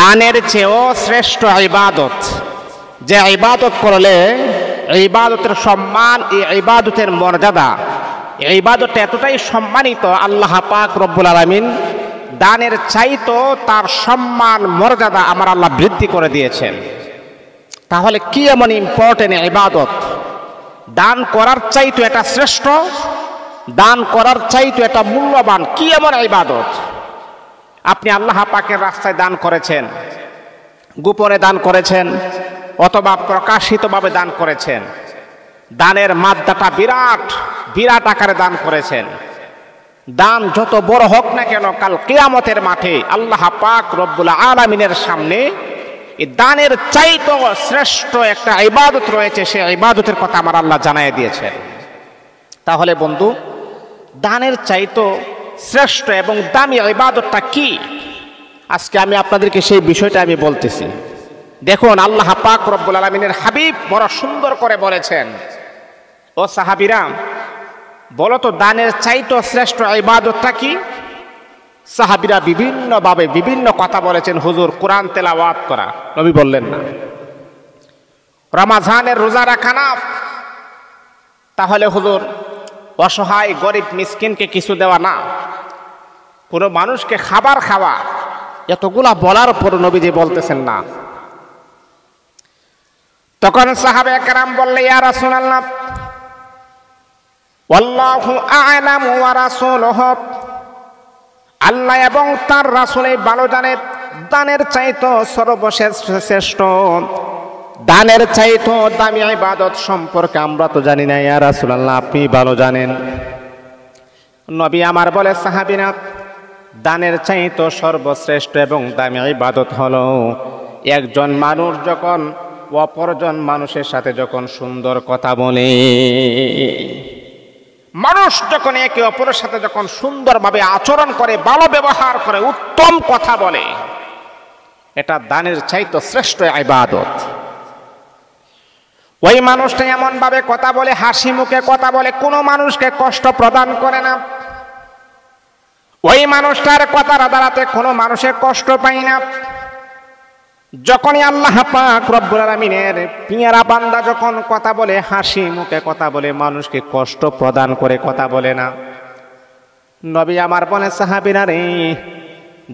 দানের চেয়েও শ্রেষ্ঠ ইবাদত, যে ইবাদত করলে ইবাদতের সম্মান, এই ইবাদতের মর্যাদা, এই ইবাদতটা এতটাই সম্মানিত, আল্লাহ পাক রব্বুল আলামিন দানের চাইতো তার সম্মান মর্যাদা আমার আল্লাহ বৃদ্ধি করে দিয়েছেন। তাহলে কি এমন ইম্পর্টেন্ট ইবাদত? দান করার চাইতো এটা শ্রেষ্ঠ, দান করার চাইতো এটা মূল্যবান কি এমন ইবাদত? আপনি আল্লাহ পাকের রাস্তায় দান করেছেন, গোপনে দান করেছেন অথবা প্রকাশিতভাবে দান করেছেন, দানের মাত্রাটা বিরাট বিরাট আকারে দান করেছেন। দান যত বড় হোক না কেন, কাল কিয়ামতের মাঠে আল্লাহ পাক রব্বুল আলামিনের সামনে এই দানের চাইতো শ্রেষ্ঠ একটা ইবাদত রয়েছে, সেই ইবাদতের কথা আমার আল্লাহ জানাই দিয়েছেন। তাহলে বন্ধু, দানের চাইতো শ্রেষ্ঠ এবং দামি ইবাদতটা কি? আজকে আমি আপনাদেরকে সেই বিষয়টা আমি বলতেছি। দেখুন, আল্লাহ পাক রব্বুল আলামিনের হাবিব বড় সুন্দর করে বলেছেন, ও সাহাবীরা বলো তো দানের চাইতো শ্রেষ্ঠ ইবাদতটা কি? সাহাবীরা বিভিন্নভাবে বিভিন্ন কথা বলেছেন। হুজুর, কোরআন তেলাওয়াত করা। নবী বললেন না। রমজানের রোজা রাখা না? তাহলে হুজুর অসহায় গরিব মিসকিনকে কিছু দেওয়া না? কোনো মানুষকে খাবার খাওয়া? এতগুলা বলার পর নবীজি বলতেছেন না। তখন সাহাবায়ে কেরাম বললে, ইয়া রাসূলুল্লাহ, আল্লাহু আ'লামু ওয়া রাসূলুহু, আল্লাহ এবং তার রাসূলই ভালো জানে দানের চাইতো সর্বশ্রেষ্ঠ, দানের চাইতো দামি ইবাদত সম্পর্কে আমরা তো জানি না। ইয়া রাসূলুল্লাহ, আপনি ভালো জানেন। নবী আমার বলে, সাহাবীরা দানের চাইতো সর্বশ্রেষ্ঠ এবং দামি ইবাদত হলো একজন মানুষ যখন অপরজন মানুষের সাথে যখন সুন্দর কথা বলে, মানুষ যখন একে অপরের সাথে যখন সুন্দরভাবে আচরণ করে, ভালো ব্যবহার করে, উত্তম কথা বলে, এটা দানের চাইতো শ্রেষ্ঠ ইবাদত। ওই মানুষটা এমন ভাবে কথা বলে, হাসি মুখে কথা বলে, কোনো মানুষকে কষ্ট প্রদান করে না। ওই মানুষটার কথার দ্বারাতে কোনো মানুষের কষ্ট পায় না। যখনই আল্লাহ পাক রব্বুল আলামিনের পিয়ারা বান্দা যখন কথা বলে, হাসি মুখে কথা বলে, মানুষকে কষ্ট প্রদান করে কথা বলে না। নবী আমার বলে, সাহাবীরা রে,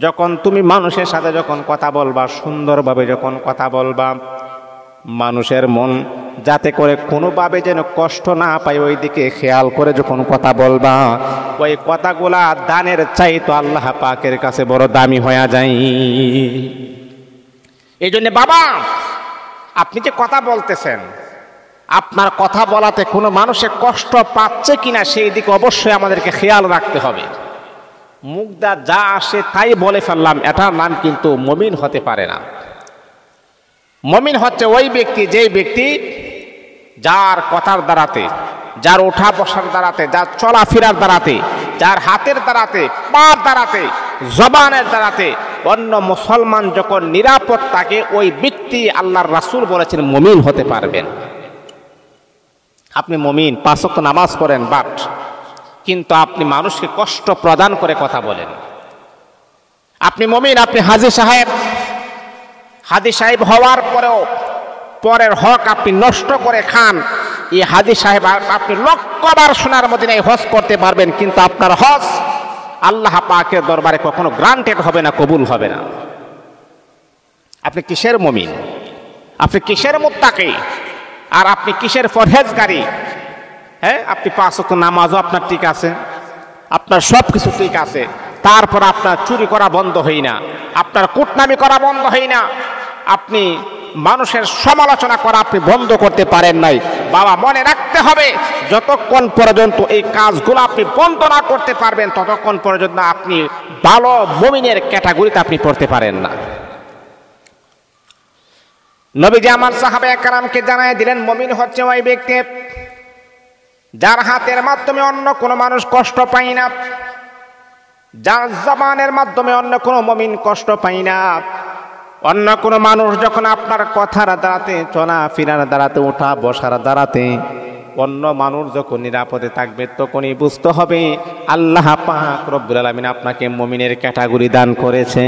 যখন তুমি মানুষের সাথে যখন কথা বলবা, সুন্দরভাবে যখন কথা বলবা, মানুষের মন যাতে করে কোনোভাবে যেন কষ্ট না পায় ওই দিকে খেয়াল করে যখন কথা বলবা, ওই কথাগুলা দানের চাইতো আল্লাহ পাকের কাছে বড় দামি হয়ে যায়। এই জন্য বাবা, আপনি যে কথা বলতেছেন, আপনার কথা বলাতে কোনো মানুষের কষ্ট পাচ্ছে কিনা সেই দিকে অবশ্যই আমাদেরকে খেয়াল রাখতে হবে। মুখদা যা আসে তাই বলে ফেললাম, এটার নাম কিন্তু মুমিন হতে পারে না। মুমিন হচ্ছে ওই ব্যক্তি, যেই ব্যক্তি যার কথার দ্বারাতে, যার ওঠা বসার দ্বারাতে, যার চলাফেরার দ্বারাতে, যার হাতের দ্বারাতে, পার দ্বারাতে, জবানের দ্বারাতে অন্য মুসলমান যখন নিরাপদ থাকে, ওই ব্যক্তি আল্লাহর রাসূল বলেছেন মুমিন হতে পারবেন। আপনি মুমিন, 5 ওয়াক্ত নামাজ পড়েন, বাট কিন্তু আপনি মানুষকে কষ্ট প্রদান করে কথা বলেন। আপনি মুমিন, আপনি হাজী সাহেব হওয়ার পরেও পরের হক আপনি নষ্ট করে খান। এই হাজী সাহেব আপনি লক্ষবার সোনার মদিনায় হজ করতে পারবেন, কিন্তু আপনার হজ আল্লাহ পাকের দরবারে কখনো গ্রান্টেড হবে না, কবুল হবে না। আপনি কিসের মুমিন? আপনি কিসের মুত্তাকি? আর আপনি কিসের পরহেজগারী? হ্যাঁ, আপনি 5 ওয়াক্ত নামাজও আপনার ঠিক আছে, আপনার সব কিছু ঠিক আছে, তারপর আপনার চুরি করা বন্ধ হয় না, আপনার কুটনামি করা বন্ধ হয় না, আপনি মানুষের সমালোচনা করা আপনি বন্ধ করতে পারেন নাই। বাবা, মনে রাখতে হবে, যতক্ষণ পর্যন্ত এই কাজগুলো আপনি বন্ধ না করতে পারবেন, ততক্ষণ পর্যন্ত আপনি ভালো মুমিনের ক্যাটাগরিতে আপনি পড়তে পারেন না। নবীজি আমার সাহাবায়ে কেরামকে জানায় দিলেন, মুমিন হচ্ছে ওই ব্যক্তি যার হাতের মাধ্যমে অন্য কোনো মানুষ কষ্ট পায় না, যার জবানের মাধ্যমে অন্য কোনো মুমিন কষ্ট পায় না। অন্য কোনো মানুষ যখন আপনার কথার দ্বারাতে, চলাফেরার দ্বারাতে, ওঠা বসার দ্বারাতে অন্য মানুষ যখন নিরাপদে থাকবে, তখনই বুঝতে হবে আল্লাহ পাক রব্বুল আলামিন আপনাকে মুমিনের ক্যাটাগরি দান করেছে।